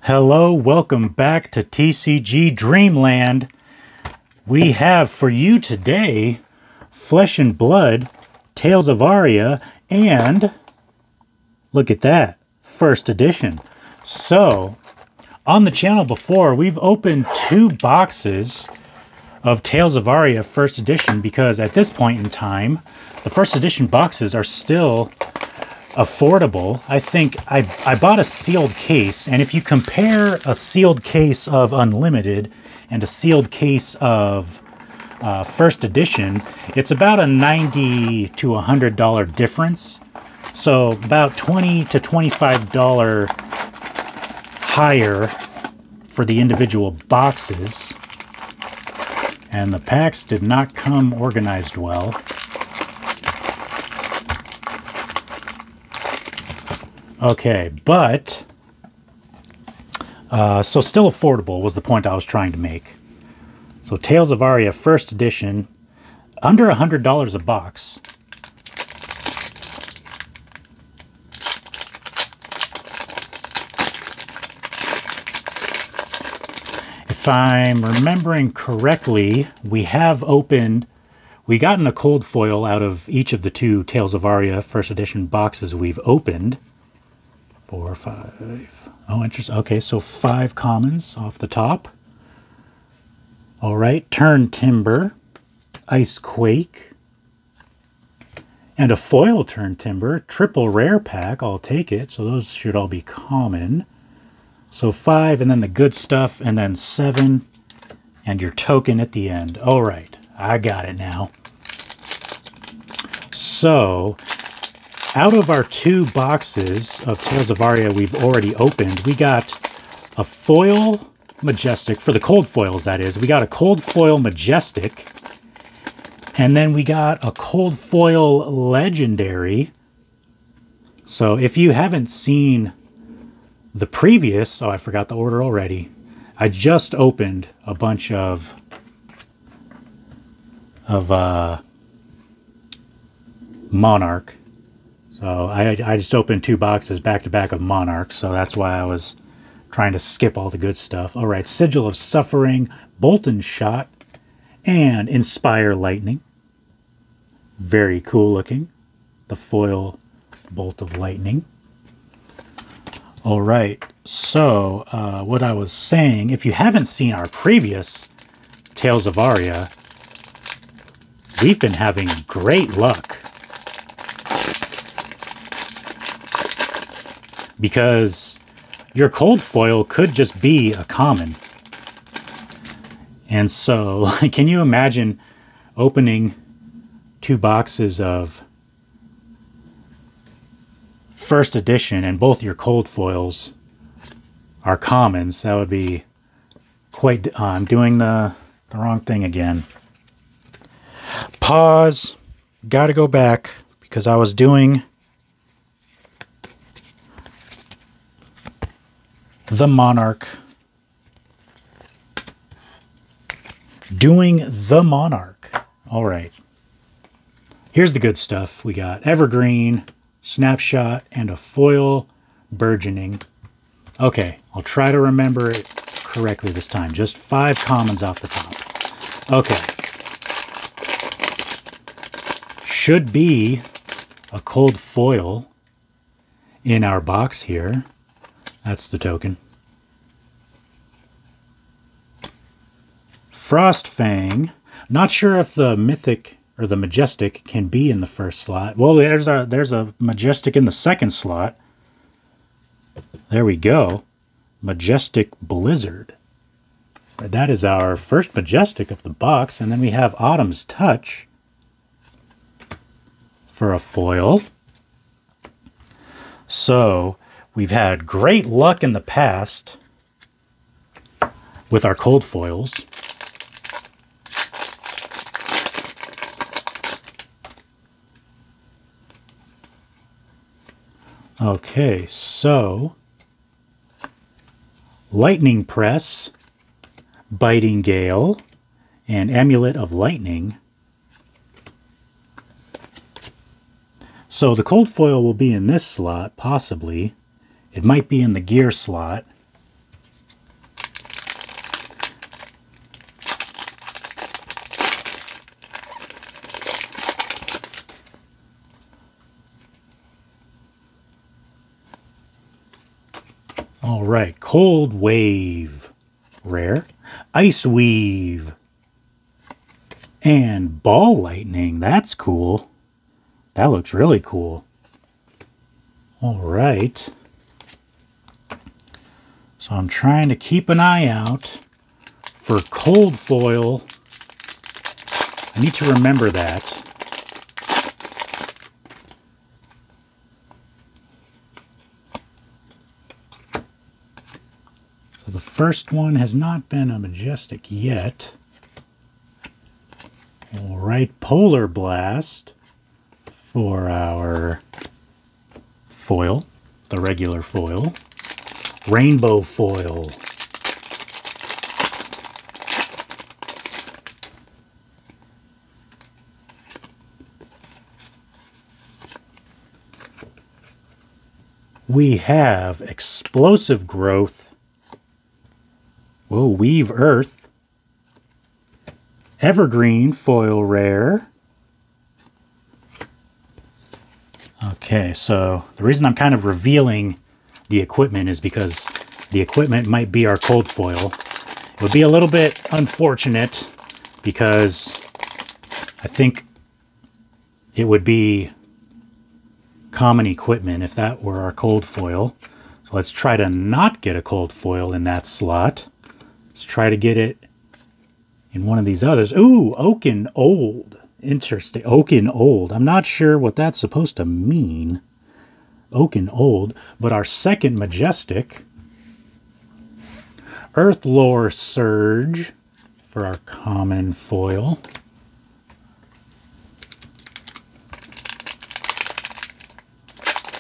Hello, welcome back to TCG Dreamland. We have for you today Flesh and Blood, Tales of Aria, and look at that, first edition. So, on the channel before, we've opened 2 boxes of Tales of Aria first edition because at this point in time, the first edition boxes are still affordable. I think I bought a sealed case, and if you compare a sealed case of Unlimited and a sealed case of first edition, it's about a $90 to $100 difference. So about $20 to $25 higher for the individual boxes. And the packs did not come organized well. Okay, but, so still affordable was the point I was trying to make. So Tales of Aria first edition, under $100 a box. If I'm remembering correctly, we have opened, we gotten a cold foil out of each of the 2 Tales of Aria first edition boxes we've opened. 4, 5. Oh, interesting. Okay, so 5 commons off the top. All right, Turn Timber, Ice Quake, and a foil Turn Timber, triple rare pack. I'll take it. So those should all be common. So 5, and then the good stuff, and then 7, and your token at the end. All right, I got it now. So, out of our 2 boxes of Tales of Aria we've already opened, we got a foil Majestic, for the cold foils that is. We got a cold foil Majestic, and then we got a cold foil Legendary. So if you haven't seen the previous, oh, I forgot the order already. I just opened a bunch of Monarch. So I just opened 2 boxes back to back of Monarch, so that's why I was trying to skip all the good stuff. All right, Sigil of Suffering, Bolt and Shot, and Inspire Lightning. Very cool looking. The foil Bolt of Lightning. All right, so what I was saying, if you haven't seen our previous Tales of Aria, we've been having great luck. Because your cold foil could just be a common. And so, can you imagine opening 2 boxes of first edition and both your cold foils are commons? That would be quite... I'm doing the wrong thing again. Pause. Gotta go back because I was doing the Monarch. Doing the Monarch. All right. Here's the good stuff. We got Evergreen, Snapshot, and a foil Burgeoning. Okay, I'll try to remember it correctly this time. Just 5 commons off the top. Okay. Should be a cold foil in our box here. That's the token. Frostfang. Not sure if the Mythic or the Majestic can be in the first slot. Well, there's a Majestic in the second slot. There we go. Majestic Blizzard. That is our first Majestic of the box. And then we have Autumn's Touch for a foil. So we've had great luck in the past with our cold foils. Okay, so Lightning Press, Biting Gale, and Amulet of Lightning. So the cold foil will be in this slot, possibly. It might be in the gear slot. All right, Cold Wave, rare. Ice Weave. And Ball Lightning, that's cool. That looks really cool. All right. So I'm trying to keep an eye out for cold foil. I need to remember that. So the first one has not been a Majestic yet. All right, Polar Blast for our foil, the regular foil. Rainbow foil. We have Explosive Growth. Whoa, Weave Earth. Evergreen foil rare. Okay, so the reason I'm kind of revealing the equipment is because the equipment might be our cold foil. It would be a little bit unfortunate because I think it would be common equipment if that were our cold foil. So let's try to not get a cold foil in that slot. Let's try to get it in one of these others. Ooh, Oaken Old. Interesting. Oaken Old. I'm not sure what that's supposed to mean. Oaken Old. But our second Majestic. Earthlore Surge for our common foil.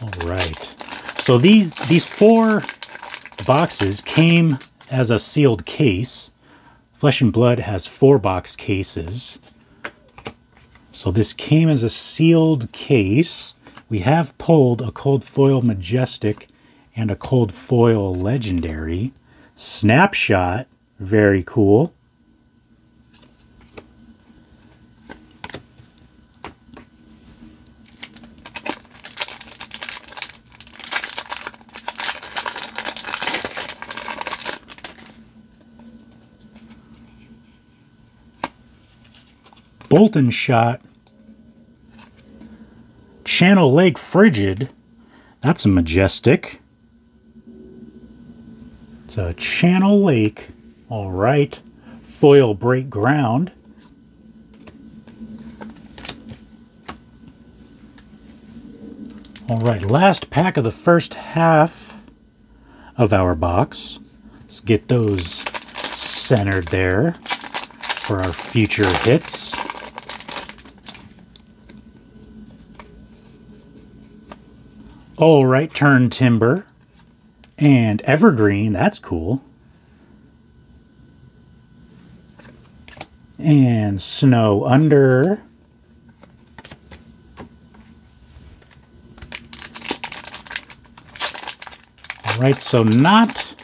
All right. So these 4 boxes came as a sealed case. Flesh and Blood has 4 box cases. So this came as a sealed case. We have pulled a cold foil Majestic and a cold foil Legendary. Snapshot, very cool. Bolton Shot. Channel Lake Frigid. That's a Majestic. It's a Channel Lake. All right. Foil Break Ground. All right. Last pack of the first half of our box. Let's get those centered there for our future hits. All right, Turn Timber and Evergreen, that's cool. And Snow Under. All right, so not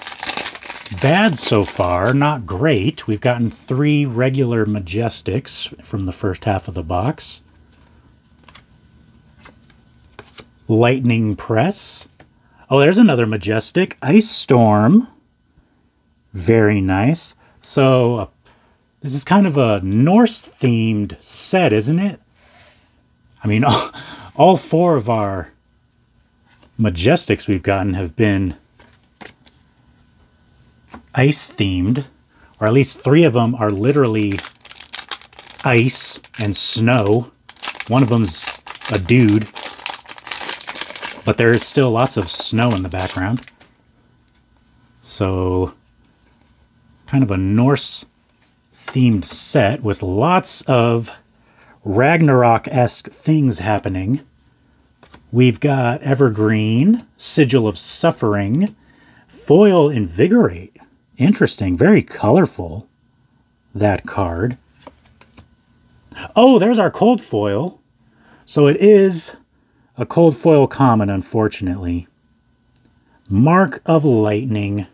bad so far, not great. We've gotten 3 regular Majestics from the first half of the box. Lightning Press. Oh, there's another Majestic. Ice Storm. Very nice. So, this is kind of a Norse-themed set, isn't it? I mean, all 4 of our Majestics we've gotten have been ice-themed. Or at least 3 of them are literally ice and snow. One of them's a dude. But there is still lots of snow in the background. So, kind of a Norse-themed set with lots of Ragnarok-esque things happening. We've got Evergreen, Sigil of Suffering, Foil Invigorate. Interesting, very colorful, that card. Oh, there's our cold foil. So it is a cold foil common, unfortunately. Mark of Lightning.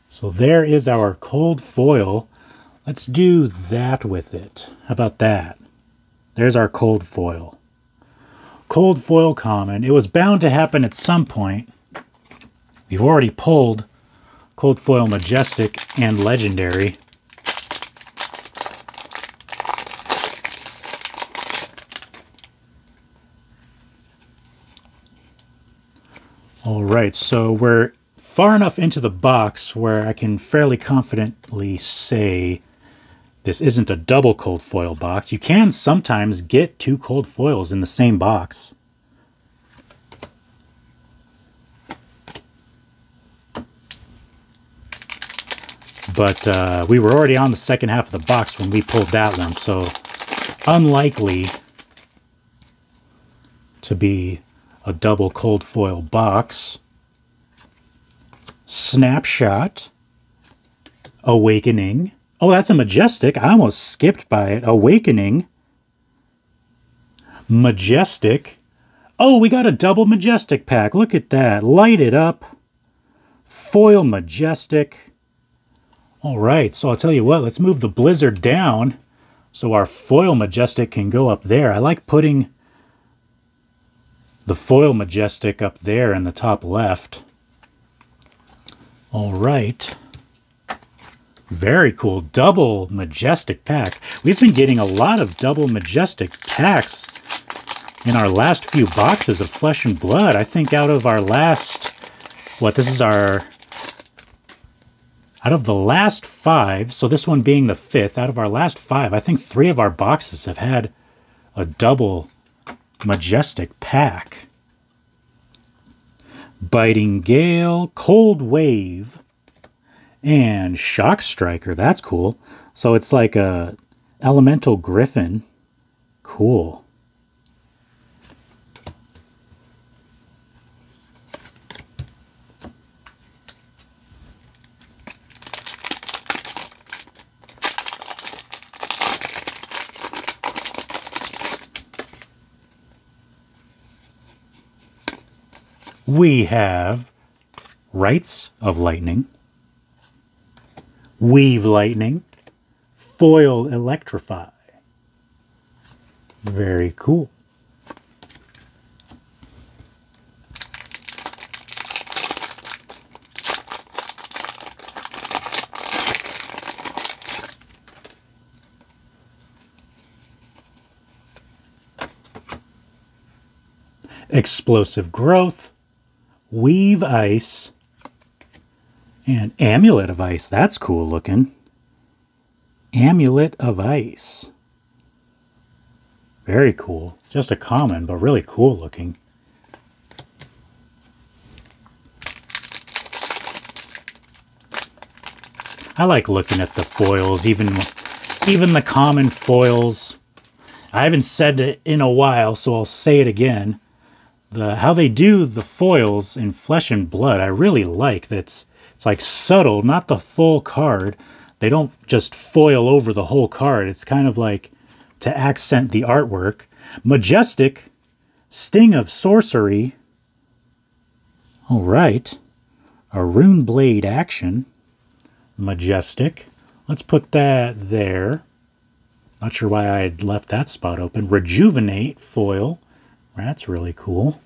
So there is our cold foil. Let's do that with it. How about that? There's our cold foil. Cold foil common. It was bound to happen at some point. We've already pulled Cold Foil Majestic and Legendary. All right, so we're far enough into the box where I can fairly confidently say this isn't a double cold foil box. You can sometimes get 2 cold foils in the same box. But we were already on the second half of the box when we pulled that one, so unlikely to be a double cold foil box. Snapshot. Awakening. Oh, that's a Majestic. I almost skipped by it. Awakening. Majestic. Oh, we got a double Majestic pack. Look at that. Light it up. Foil Majestic. All right, so I'll tell you what. Let's move the Blizzard down so our foil Majestic can go up there. I like putting the foil Majestic up there in the top left. All right. Very cool. Double Majestic pack. We've been getting a lot of double Majestic packs in our last few boxes of Flesh and Blood. I think out of our last, out of the last 5, so this one being the 5th, out of our last 5, I think 3 of our boxes have had a double Majestic pack. Biting Gale, Cold Wave, and Shock Striker. That's cool. So it's like a Elemental Griffin. Cool. We have Rites of Lightning, Weave Lightning, Foil Electrify. Very cool. Explosive Growth, Weave Ice, and Amulet of Ice. That's cool looking. Amulet of Ice. Very cool. Just a common, but really cool looking. I like looking at the foils, even the common foils. I haven't said it in a while, so I'll say it again. How they do the foils in Flesh and Blood, I really like. It's like subtle, not the full card. They don't just foil over the whole card. It's kind of like to accent the artwork. Majestic, Sting of Sorcery. All right. A Rune Blade Action. Majestic. Let's put that there. Not sure why I had left that spot open. Rejuvenate foil. That's really cool.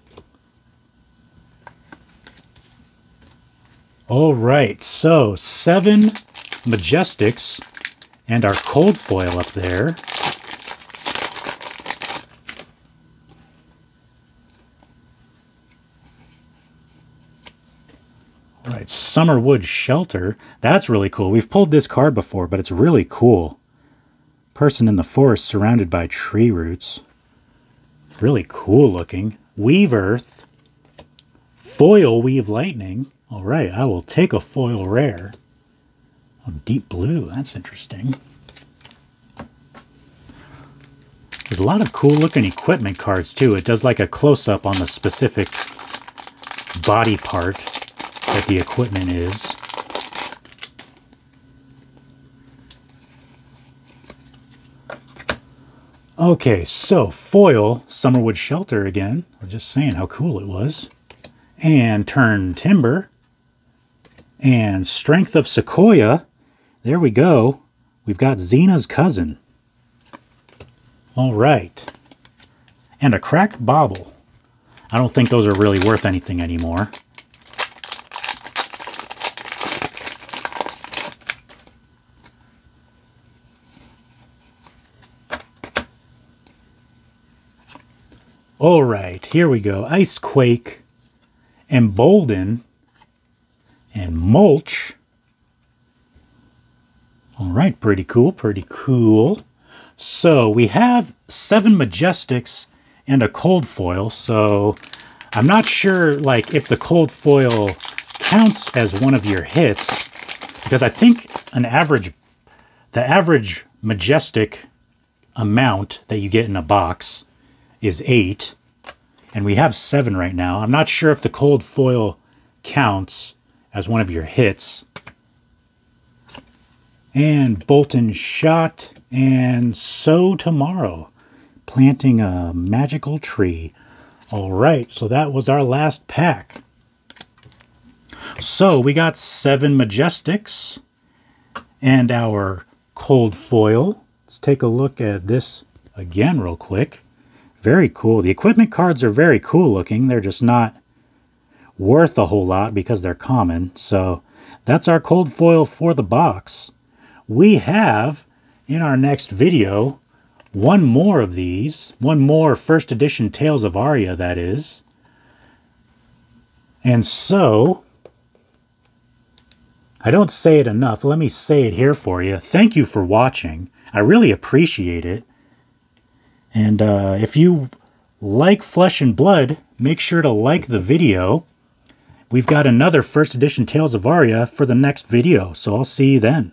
All right, so 7 Majestics and our cold foil up there. All right, Summerwood Shelter. That's really cool. We've pulled this card before, but it's really cool. Person in the forest surrounded by tree roots. Really cool looking. Weave Earth. Foil Weave Lightning. All right, I will take a foil rare. Oh, deep blue. That's interesting. There's a lot of cool looking equipment cards too. It does like a close-up on the specific body part that the equipment is. Okay, so foil Summerwood Shelter again. We're just saying how cool it was. And Turn Timber. And Strength of Sequoia. There we go. We've got Xena's cousin. All right. And a Cracked Bauble. I don't think those are really worth anything anymore. All right, here we go. Icequake, Embolden, and Mulch. All right, pretty cool, pretty cool. So we have 7 Majestics and a cold foil. So I'm not sure like if the cold foil counts as one of your hits, because I think the average Majestic amount that you get in a box is 8, and we have 7 right now. I'm not sure if the cold foil counts as one of your hits. And Bolton Shot and Sow Tomorrow, planting a magical tree. All right, so that was our last pack. So we got 7 Majestics and our cold foil. Let's take a look at this again real quick. Very cool. The equipment cards are very cool looking. They're just not worth a whole lot because they're common. So that's our cold foil for the box. We have, in our next video, one more of these. One more first edition Tales of Aria, that is. And so, I don't say it enough. Let me say it here for you. Thank you for watching. I really appreciate it. And if you like Flesh and Blood, make sure to like the video. We've got another first edition Tales of Aria for the next video, so I'll see you then.